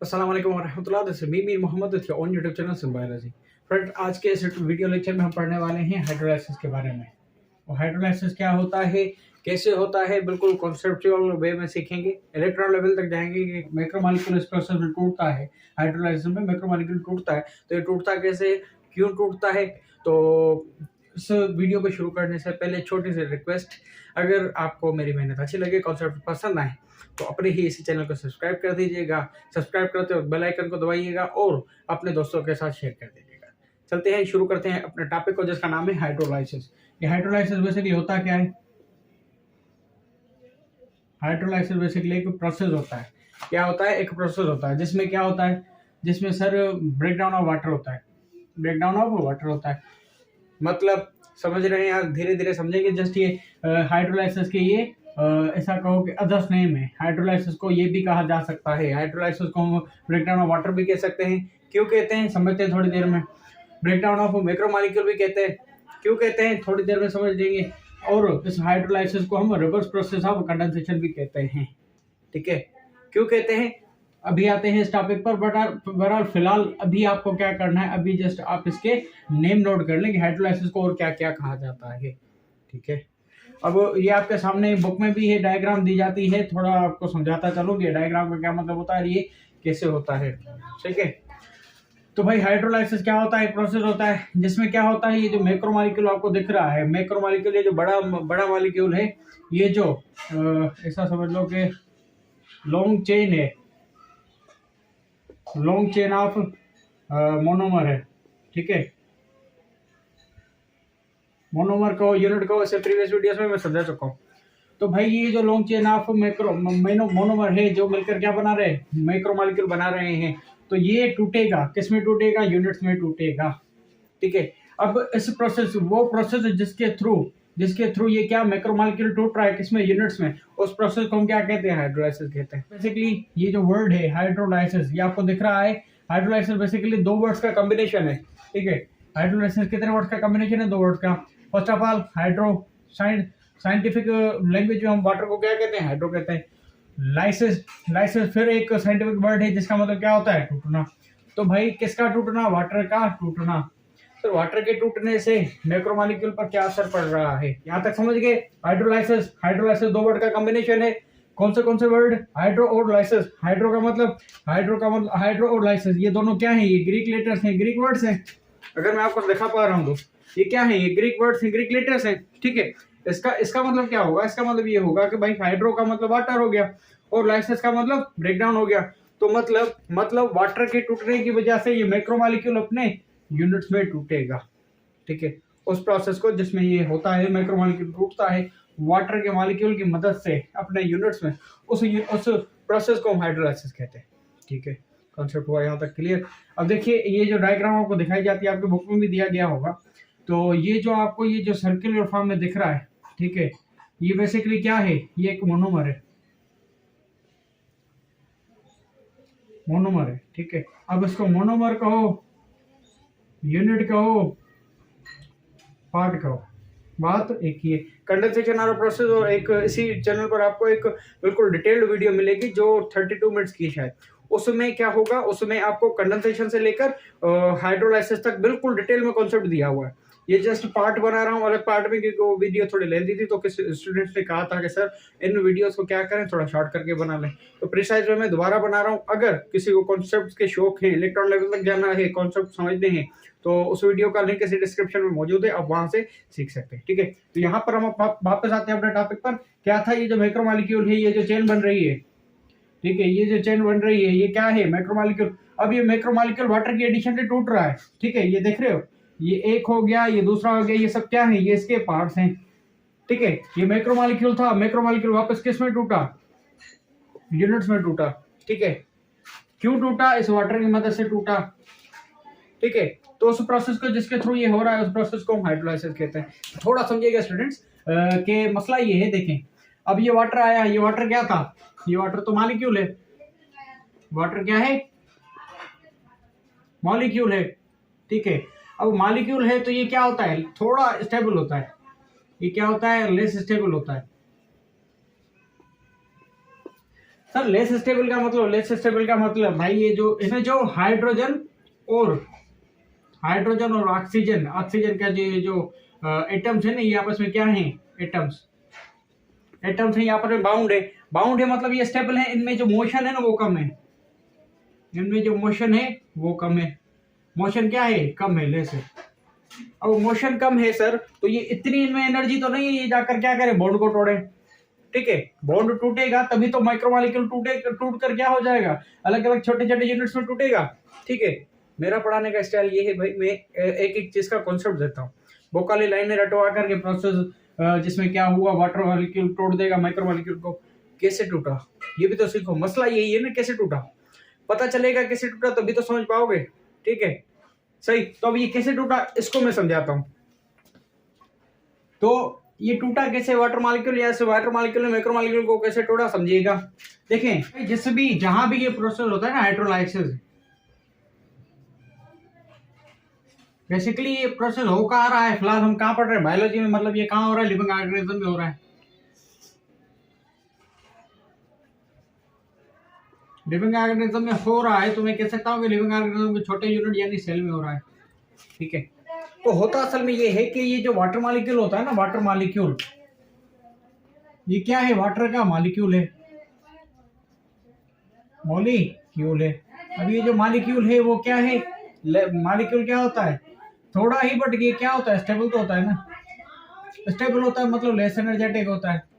अस्सलाम वालेकुम वरहमतुल्लाह। This is me Mir Mohammad with your own YouTube channel Singh biology. Friend, आज के इस वीडियो लेक्चर में हम पढ़ने वाले हैं हाइड्रोलाइसिस के बारे में। और हाइड्रोलाइसिस क्या होता है, कैसे होता है, बिल्कुल कॉन्सेप्चुअल वे में सीखेंगे। इलेक्ट्रॉन लेवल तक जाएंगे कि मैक्रोमॉलिक्यूल इस प्रोसेस में टूटता है। हाइड्रोलाइसिस में मैक्रोमॉलिक्यूल टूटता है, तो ये टूटता कैसे, क्यों टूटता है। तो इस वीडियो को शुरू करने से पहले छोटी सी रिक्वेस्ट, अगर आपको मेरी मेहनत अच्छी लगे, कॉन्सेप्ट पसंद आए, तो अपने ही इसी चैनल को सब्सक्राइब कर दीजिएगा। सब्सक्राइब करते वक्त बेल आइकन को दबाइएगा और अपने दोस्तों के साथ शेयर कर दीजिएगा। चलते हैं, शुरू करते हैं अपने टॉपिक को, जिसका नाम है हाइड्रोलाइसिस। ये हाइड्रोलाइसिस बेसिकली होता क्या है? हाइड्रोलाइसिस बेसिकली एक प्रोसेस होता है। क्या होता है? एक प्रोसेस होता है जिसमें क्या होता है, जिसमें सर ब्रेकडाउन ऑफ वाटर होता है। ब्रेकडाउन ऑफ वाटर होता है मतलब समझ रहे हैं आप, धीरे धीरे समझेंगे। जस्ट ये हाइड्रोलाइसिस के ये ऐसा कहो कि अदर्स नेम है। हाइड्रोलाइसिस को ये भी कहा जा सकता है, हाइड्रोलाइसिस को हम ब्रेकडाउन ऑफ वाटर भी कह सकते हैं। क्यों कहते हैं समझते हैं थोड़ी देर में। ब्रेकडाउन ऑफ मैक्रोमॉलिक्यूल भी कहते हैं। क्यों कहते हैं थोड़ी देर में समझ लेंगे। और इस हाइड्रोलाइसिस को हम रिवर्स प्रोसेस ऑफ कंडेंसेशन भी कहते हैं। ठीक है, क्यों कहते हैं अभी आते हैं इस टॉपिक पर। बहरहाल फिलहाल अभी आपको क्या करना है, अभी जस्ट आप इसके नेम नोट कर लें कि हाइड्रोलाइसिस को और क्या क्या कहा जाता है। ठीक है, अब ये आपके सामने बुक में भी है, डायग्राम दी जाती है। थोड़ा आपको समझाता चलो कि डायग्राम का क्या मतलब होता है, ये कैसे होता है। ठीक है, तो भाई हाइड्रोलाइसिस क्या होता है? एक प्रोसेस होता है जिसमें क्या होता है, ये जो मैक्रोमॉलिक्यूल आपको दिख रहा है, मैक्रोमॉलिक्यूल ये जो बड़ा मॉलिक्यूल है, ये जो ऐसा समझ लो कि लॉन्ग चेन है, लॉन्ग चेन ऑफ मोनोमर है। ठीक है, मोनोमर को यूनिट को ऐसे प्रीवियस वीडियोस में मैं समझा चुका हूँ। तो भाई ये जो लॉन्ग चेन ऑफ मोनोमर है, जो मिलकर क्या बना रहे हैं, मैक्रोमॉलिक्यूल बना रहे हैं, तो ये टूटेगा। किस में टूटेगा? यूनिट्स में टूटेगा। ठीक है, अब इस प्रोसेस, वो प्रोसेस जिसके थ्रू ये क्या मैक्रोमॉलिक्यूल टूट रहा है, किसमें? यूनिट्स में। उस प्रोसेस को हम क्या कहते हैं? हाइड्रोलाइसिस कहते हैं। बेसिकली ये जो वर्ड है हाइड्रोलाइसिस, ये आपको दिख रहा है। हाइड्रोलाइसिस बेसिकली दो वर्ड्स का कॉम्बिनेशन है। ठीक है, हाइड्रोलाइसिस कितने वर्ड्स का कॉम्बिनेशन है? दो वर्ड्स का। First of all hydro, scientific language में हम वाटर को क्या कहते हैं? हाइड्रो कहते हैं। लाइसिस फिर एक साइंटिफिक वर्ड है जिसका मतलब क्या होता है? टूटना। तो भाई किसका टूटना? वाटर का टूटना। तो वाटर के टूटने से मैक्रोमॉलिक्यूल पर क्या असर पड़ रहा है, यहाँ तक समझ गए। हाइड्रोलाइसिस दो वर्ड का कॉम्बिनेशन है। कौन से वर्ड? हाइड्रो और लाइसिस। हाइड्रो हाइड्रो और लाइसिस, ये दोनों क्या है? ये ग्रीक लेटर्स हैं, ग्रीक वर्ड्स हैं। अगर मैं आपको दिखा पा रहा हूँ तो ये क्या है? ये ग्रीक वर्ड्स हैं, ग्रीक लेटर्स हैं। ठीक है, इसका मतलब क्या होगा? इसका मतलब ये होगा कि भाई हाइड्रो का मतलब वाटर हो गया और लाइसिस का मतलब ब्रेकडाउन हो गया। तो मतलब वाटर के टूटने की वजह से ये मैक्रोमॉलिक्यूल अपने यूनिट्स में टूटेगा। ठीक है, उस प्रोसेस को जिसमें ये होता है, मैक्रोमॉलिक्यूल टूटता है वाटर के मॉलिक्यूल की मदद से अपने यूनिट्स में, उस प्रोसेस को हम हाइड्रोलाइसिस कहते हैं। ठीक है, कॉन्सेप्ट हुआ यहाँ तक क्लियर। अब देखिए, ये जो डायग्राम आपको दिखाई जाती है, आपके बुक में भी दिया गया होगा। तो ये जो आपको ये जो सर्कुलर फॉर्म में दिख रहा है, ठीक है, ये बेसिकली क्या है? ये एक मोनोमर है, मोनोमर है। ठीक है, अब इसको मोनोमर कहो, यूनिट कहो, पार्ट कहो, बात एक ही है। कंडेंसेशन और प्रोसेस, और एक इसी चैनल पर आपको एक बिल्कुल डिटेल्ड वीडियो मिलेगी जो 32 मिनट्स की शायद। उसमें क्या होगा, उसमें आपको कंडेंसेशन से लेकर हाइड्रोलाइसिस तक बिल्कुल डिटेल में कॉन्सेप्ट दिया हुआ है। ये जस्ट पार्ट बना रहा हूँ अलग पार्ट में, क्योंकि वो वीडियो थोड़ी लेंथी थी, तो किस स्टूडेंट्स ने कहा था कि सर इन वीडियोस को क्या करें, थोड़ा शॉर्ट करके बना लें। तो प्रिसाइज वे में दोबारा बना रहा हूँ। अगर किसी को कॉन्सेप्ट के शौक है, इलेक्ट्रॉन लेवल तक जाना है, कॉन्सेप्ट समझने हैं, तो उस वीडियो का लिंक इसी डिस्क्रिप्शन में मौजूद है, आप वहां से सीख सकते हैं। ठीक है, तो यहाँ पर हम वापस आते हैं अपने टॉपिक पर। क्या था? ये जो मैक्रोमॉलिक्यूल है, ये जो चेन बन रही है, ठीक है, ये जो चेन बन रही है, ये क्या है? मैक्रोमॉलिक्यूल। अब ये मैक्रोमॉलिक्यूल वाटर की एडिशन से टूट रहा है। ठीक है, ये देख रहे हो, ये एक हो गया, ये दूसरा हो गया, ये सब क्या है? ये इसके पार्ट्स हैं। ठीक है, ये मैक्रोमॉलिक्यूल था, मैक्रोमॉलिक्यूल वापस किस में टूटा? यूनिट्स में टूटा। ठीक है, क्यों टूटा? इस वाटर की मदद से टूटा। ठीक है, तो उस प्रोसेस को जिसके थ्रू ये हो रहा है, उस प्रोसेस को हम हाइड्रोलाइसिस कहते हैं। थोड़ा समझिएगा स्टूडेंट्स कि मसला ये है। देखें, अब ये वाटर आया, ये वाटर क्या था? ये वाटर तो मॉलिक्यूल है। वाटर क्या है? मॉलिक्यूल है। ठीक है, अब मॉलिक्यूल है तो ये क्या होता है? थोड़ा स्टेबल होता है। ये क्या होता है? लेस स्टेबल होता है। सर लेस स्टेबल का मतलब भाई ये जो इसमें जो हाइड्रोजन और ऑक्सीजन का जो एटम्स है ना, ये आपस में क्या है, एटम्स है, यहाँ पर बाउंड है मतलब ये स्टेबल है। इनमें जो मोशन है ना वो कम है, मोशन क्या है, कम है, लेस है। अब मोशन कम है सर, तो ये इतनी इनमें एनर्जी तो नहीं है ये जाकर क्या करे, बॉन्ड को तोड़े। ठीक है, बॉन्ड टूटेगा तभी तो माइक्रोमोलिक्यूल टूट कर क्या हो जाएगा, अलग अलग छोटे छोटे यूनिट्स में टूटेगा। ठीक है, मेरा पढ़ाने का स्टाइल ये है भाई, मैं एक एक चीज का कॉन्सेप्ट देता हूँ, बोकाली लाइनें रटवा करके प्रोसेस जिसमें क्या हुआ, वाटर मॉलिक्यूल तोड़ देगा माइक्रोमोलिक्यूल को, कैसे टूटा ये भी तो सीखो। मसला यही है ना, कैसे टूटा पता चलेगा, कैसे टूटा तभी तो समझ पाओगे। ठीक है, सही। तो अब ये कैसे टूटा इसको मैं समझाता हूं। तो ये टूटा कैसे, वाटर मॉलिक्यूल, या वाटर मॉलिक्यूल ने माइक्रो मॉलिक्यूल को कैसे टूटा समझिएगा। देखें, जिस भी जहां भी ये प्रोसेस होता है ना हाइड्रोलाइसिस, बेसिकली ये प्रोसेस हो कहाँ रहा है, फिलहाल हम कहाँ पढ़ रहे हैं, बायोलॉजी में, मतलब ये कहाँ हो रहा है, लिविंग ऑर्गेनिज्म में हो रहा है। लिविंग ऑर्गेनिज्म में हो रहा है तो मैं कह सकता हूँ कि लिविंग ऑर्गेनिज्म के छोटे यूनिट यानी सेल में हो रहा है। ठीक है, तो होता असल में ये है कि ये जो वाटर मॉलिक्यूल होता है ना, वाटर मॉलिक्यूल ये क्या है, वाटर का मॉलिक्यूल है, मॉलिक्यूल है। अब ये जो मॉलिक्यूल है वो क्या है, मॉलिक्यूल क्या होता है, थोड़ा ही, बट ये क्या होता है, स्टेबल तो होता है ना, स्टेबल होता है मतलब लेस एनर्जेटिक होता है।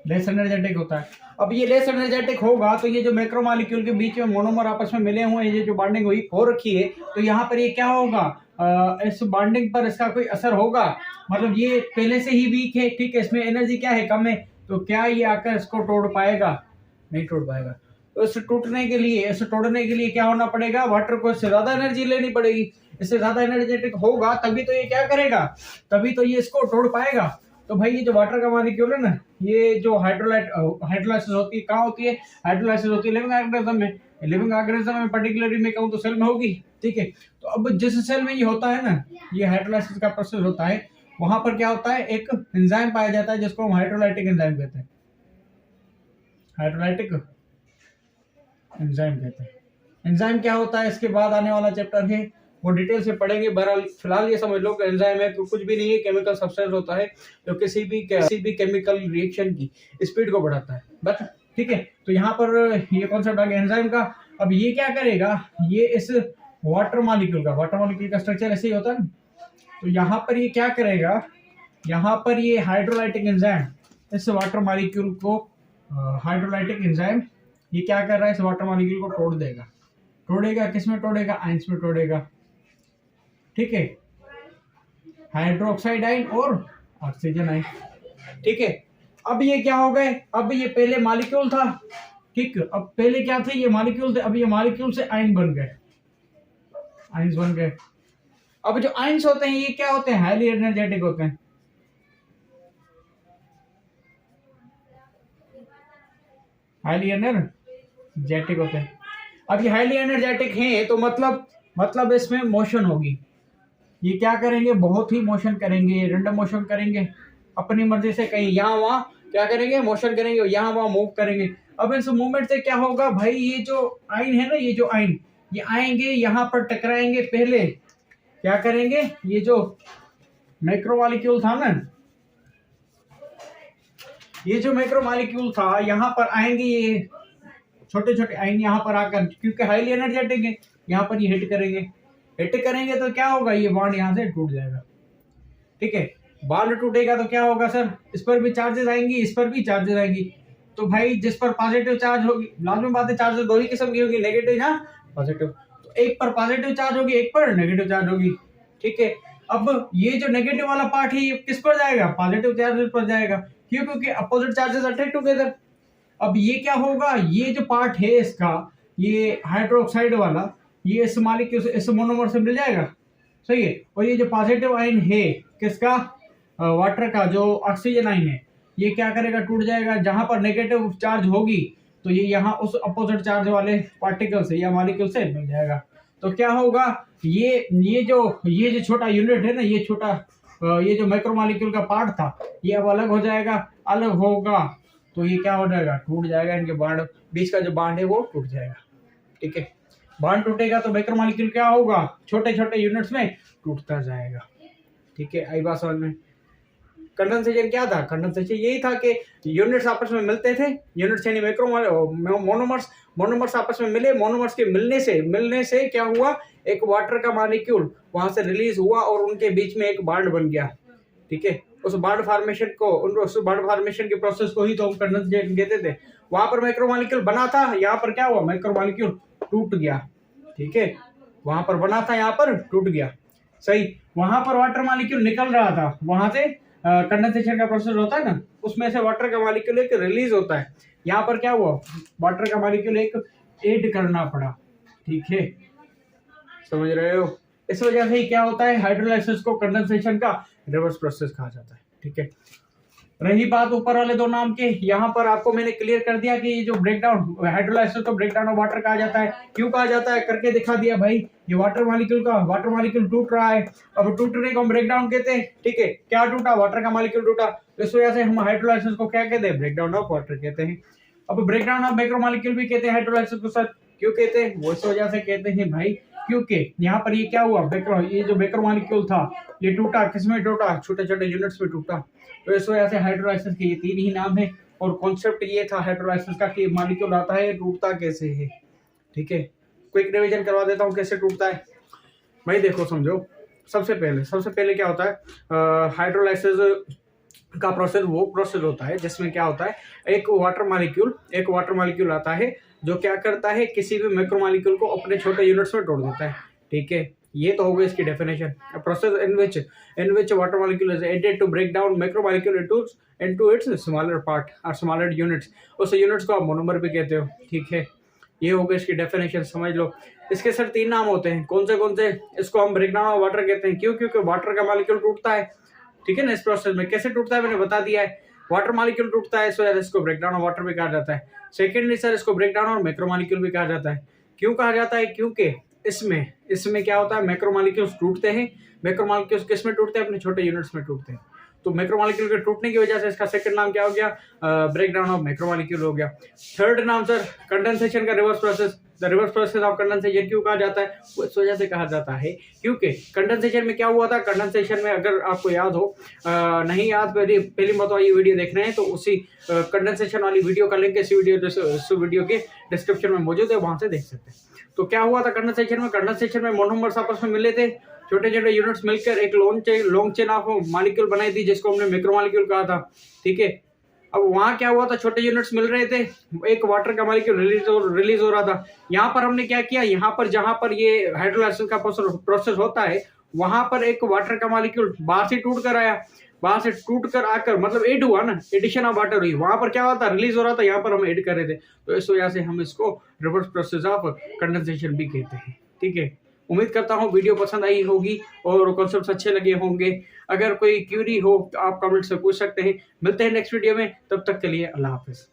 लेस एनर्जेटिक होता है। अब ये लेस एनर्जेटिक होगा तो ये जो मैक्रो मॉलिक्यूल के बीच में मोनोमर आपस में मिले हुए हैं, ये जो बॉन्डिंग हुई हो रखी है, तो यहाँ पर ये क्या होगा, इस बॉन्डिंग पर इसका कोई असर होगा, मतलब ये पहले से ही वीक है। ठीक है, इसमें एनर्जी क्या है, कम है, तो क्या ये आकर इसको तोड़ पाएगा, नहीं तोड़ पाएगा। तो इसे तोड़ने के लिए क्या होना पड़ेगा, वाटर को इससे ज्यादा एनर्जी लेनी पड़ेगी, इससे ज्यादा एनर्जेटिक होगा तभी तो ये क्या करेगा, तभी तो ये इसको तोड़ पाएगा। तो भाई ये जो वाटर का मॉलिक्यूल है ना, ये जो हाइड्रोलाइसिस होती है, कहाँ होती है, हाइड्रोलाइसिस होती है लिविंग ऑर्गेनिज्म में। लिविंग ऑर्गेनिज्म में पर्टिकुलरली मैं कहूँ तो सेल में होगी। ठीक है, तो अब जिस सेल में ये होता है ना, ये हाइड्रोलाइसिस का प्रोसेस होता है, वहां पर क्या होता है, एक एंजाइम पाया जाता है जिसको हम हाइड्रोलाइटिक एंजाइम कहते हैं, हाइड्रोलाइटिक एंजाइम कहते हैं। एंजाइम क्या होता है इसके बाद आने वाला चैप्टर है, वो डिटेल से पढ़ेंगे। बहरहाल फिलहाल ये समझ लो कि एंजाइम है कुछ भी नहीं है, केमिकल सब्सटेंस होता है जो किसी भी केमिकल रिएक्शन की स्पीड को बढ़ाता है बस। ठीक है, तो यहाँ पर ये कॉन्सेप्ट आ गया एंजाइम का। अब ये क्या करेगा, ये इस वाटर मॉलिक्यूल का स्ट्रक्चर ऐसे ही होता है ना, तो यहाँ पर ये क्या करेगा, यहाँ पर ये हाइड्रोलाइटिक एंजाइम इस वाटर मॉलिक्यूल को, हाइड्रोलाइटिक एंजाइम ये क्या कर रहा है, इस वाटर मॉलिक्यूल को तोड़ेगा, किसमें तोड़ेगा, आयंस में तोड़ेगा। ठीक है, हाइड्रोक्साइड आयन और ऑक्सीजन आयन। ठीक है, अब ये क्या हो गए, अब ये पहले मॉलिक्यूल था, ठीक, अब पहले क्या थे, ये मॉलिक्यूल थे, अब ये मॉलिक्यूल से आयन बन गए, आयंस बन गए। अब जो आयंस होते हैं ये क्या होते हैं, हाईली एनर्जेटिक होते हैं, हाईली एनर्जेटिक होते हैं। अब ये हाईली एनर्जेटिक हैं तो मतलब इसमें मोशन होगी, ये क्या करेंगे, बहुत ही मोशन करेंगे, रैंडम मोशन करेंगे, अपनी मर्जी से कहीं यहाँ वहाँ क्या करेंगे, मोशन करेंगे, यहाँ वहाँ मूव करेंगे। अब इस मूवमेंट से क्या होगा भाई, ये जो आयन है ना, ये जो आयन ये आएंगे यहाँ पर टकराएंगे, पहले क्या करेंगे, ये जो मैक्रोमोलिक्यूल था ना, ये जो मैक्रोमोलिक्यूल था यहाँ पर आएंगे, ये छोटे छोटे आयन यहाँ पर आकर, क्योंकि हाईली एनर्जेटिक है, यहाँ पर ये हिट करेंगे तो क्या होगा, ये बॉन्ड यहाँ से टूट जाएगा। ठीक है, बॉन्ड टूटेगा तो क्या होगा सर, इस पर भी चार्जेस आएंगी, इस पर भी चार्जेस आएंगी। तो भाई जिस पर पॉजिटिव चार्ज होगी, लाजमी बात है चार्जेस दो ही किस्म की होगी, नेगेटिव या पॉजिटिव। तो एक पर पॉजिटिव चार्ज होगी, एक पर नेगेटिव चार्ज होगी। ठीक है, अब ये जो नेगेटिव वाला पार्ट है ये किस पर जाएगा, पॉजिटिव चार्जेस पर जाएगा, क्यों, क्योंकि अपोजिट चार्जेस अट्रैक्ट टुगेदर। अब ये क्या होगा, ये जो पार्ट है इसका, ये हाइड्रोक्साइड वाला, ये इस मॉलिक्यूल से, इस मोनोमर से मिल जाएगा, सही है। और ये जो पॉजिटिव आयन है किसका, वाटर का, जो ऑक्सीजन आयन है, ये क्या करेगा, टूट जाएगा। जहां पर नेगेटिव चार्ज होगी तो ये यहाँ उस अपोजिट चार्ज वाले पार्टिकल से या मॉलिक्यूल से मिल जाएगा। तो क्या होगा, ये जो छोटा यूनिट है ना, ये छोटा ये जो मैक्रोमोलिक्यूल का पार्ट था ये अब अलग हो जाएगा, अलग होगा तो ये क्या हो जाएगा, टूट जाएगा, इनके बांड बीच का जो बांड है वो टूट जाएगा। ठीक है, बांड टूटेगा तो मैक्रोमोलिक्यूल क्या होगा, छोटे छोटे यूनिट्स में टूटता जाएगा। ठीक है, आई बात समझ में। कंडेंसेशन क्या था, कंडेंसेशन यही था कि यूनिट्स आपस में मिलते थे, यूनिट्स यानी मोनोमर्स, मोनोमर्स आपस में मिले, मोनोमर्स के मिलने से क्या हुआ, एक वाटर का मॉलिक्यूल वहां से रिलीज हुआ और उनके बीच में एक बॉन्ड बन गया। ठीक है, उस बॉन्ड फॉर्मेशन के प्रोसेस को ही तो हम कंडेंसेशन कहते थे। वहां पर मैक्रोमोलिक्यूल बना था, यहाँ पर क्या हुआ, मैक्रोमोलिक्यूल टूट गया। ठीक है, वहां पर बना था, यहाँ पर टूट गया। सही, वहां पर वाटर मॉलिक्यूल निकल रहा था, वहां से कंडेंसेशन का प्रोसेस होता है ना, उसमें से वाटर का मॉलिक्यूल एक रिलीज होता है। यहाँ पर क्या हुआ, वाटर का मॉलिक्यूल एक ऐड करना पड़ा। ठीक है, समझ रहे हो। इस वजह से ही क्या होता है, हाइड्रोलाइसिस को कंडेंसेशन का रिवर्स प्रोसेस कहा जाता है। ठीक है, रही बात ऊपर वाले दो नाम के, यहाँ पर आपको मैंने क्लियर कर दिया कि ये जो ब्रेकडाउन हाइड्रोलाइसिस को ब्रेकडाउन ऑफ वाटर कहा जाता है। क्यों कहा जाता है करके दिखा दिया भाई, ये वाटर मॉलिक्यूल टूट रहा है, अब टूटने को हम ब्रेकडाउन कहते हैं। ठीक है, क्या टूटा, वाटर का मॉलिक्यूल टूटा, इस वजह से हम हाइड्रोलाइसिस को क्या कहते हैं, ब्रेकडाउन ऑफ वाटर कहते हैं। अब ब्रेकडाउन ऑफ मैक्रोमोलिक्यूल भी कहते हैं हाइड्रोलाइसिस को। सर क्यों कहते हैं, वो इस वजह से कहते हैं भाई क्योंकि यहाँ पर ये क्या हुआ, ये जो मैक्रोमोलिक्यूल था ये टूटा, किसमें टूटा, छोटे छोटे यूनिट्स में टूटा। तो इस वजह से हाइड्रोलाइसिस के ये तीन ही नाम है। और कॉन्सेप्ट ये था हाइड्रोलाइसिस का कि मॉलिक्यूल आता है, टूटता कैसे है। ठीक है, क्विक रिवीजन करवा देता हूँ कैसे टूटता है भाई। देखो समझो, सबसे पहले क्या होता है, हाइड्रोलाइसिस का वो प्रोसेस होता है जिसमें क्या होता है, एक वाटर मॉलिक्यूल आता है जो क्या करता है, किसी भी मैक्रोमोलिक्यूल को अपने छोटे यूनिट्स में तोड़ देता है। ठीक है, ये तो हो गई इसकी definition. Process in which water molecule is added to break down macromolecule into its smaller part और स्मॉलर यूनिट्स। उस यूनिट्स को आप मोनोमर भी कहते हो। ठीक है, ये हो गई इसकी डेफिनेशन, समझ लो। इसके सर तीन नाम होते हैं, कौन से, इसको हम ब्रेक डाउन ऑफ वाटर कहते हैं। क्योंकि वाटर का मॉलिक्यूल टूटता है। ठीक है ना, इस प्रोसेस में कैसे टूटता है मैंने बता दिया है, वाटर मॉलिक्यूल टूटता है, इस वजह से इसको ब्रेकडाउन ऑफ वाटर भी कहा जाता है। सेकेंडली सर इसको ब्रेकडाउन और मैक्रोमोलिक्यूल भी कहा जाता है। क्यों कहा जाता है, क्योंकि इसमें क्या होता है, मैक्रोमोलिक्यूल्स टूटते हैं। मैक्रोमोलिक्यूल्स किस में टूटते हैं, अपने छोटे यूनिट्स में टूटते हैं। तो मैक्रोमोलिक्यूल के टूटने की वजह से इसका सेकंड नाम क्या हो गया, ब्रेकडाउन ऑफ मैक्रोमोलिक्यूल हो गया। थर्ड नाम सर कंडेंसेशन का reverse process. The reverse process of condensation क्यों कहा जाता है, वो इस वजह से कहा जाता है क्योंकि कंडेंसेशन में क्या हुआ था, कंडेंसेशन में अगर आपको याद हो, नहीं याद, पहली मरतबा ये वीडियो देख रहे हैं तो उसी कंडेंसेशन वाली वीडियो का लिंक इस वीडियो के डिस्क्रिप्शन में मौजूद है, वहां से देख सकते हैं। तो क्या हुआ था कंडेंसेशन में मोनोमर्स आपस में मिले थे, छोटे छोटे यूनिट्स मिलकर एक लॉन्ग चेन ऑफ मॉलिक्यूल बनाई थी जिसको हमने मैक्रोमोलिक्यूल कहा था। ठीक है, अब वहां क्या हुआ था, छोटे यूनिट्स मिल रहे थे, एक वाटर का मॉलिक्यूल रिलीज हो रहा था। यहाँ पर हमने क्या किया, यहाँ पर जहां पर ये हाइड्रोलाइसिस का प्रोसेस होता है वहां पर एक वाटर का मॉलिक्यूल बाहर से टूट कर आया, बाहर से टूट कर आकर मतलब एड हुआ ना, एडिशन ऑफ वाटर हुई, वहां पर क्या हुआ था, रिलीज हो रहा था, यहाँ पर हम ऐड कर रहे थे। तो इस वजह से हम इसको रिवर्स प्रोसेस ऑफ कंडेंसेशन भी कहते हैं। ठीक है, उम्मीद करता हूँ वीडियो पसंद आई होगी और कॉन्सेप्ट्स अच्छे लगे होंगे। अगर कोई क्यूरी हो तो आप कमेंट से पूछ सकते हैं। मिलते हैं नेक्स्ट वीडियो में, तब तक के लिए अल्लाह हाफिज।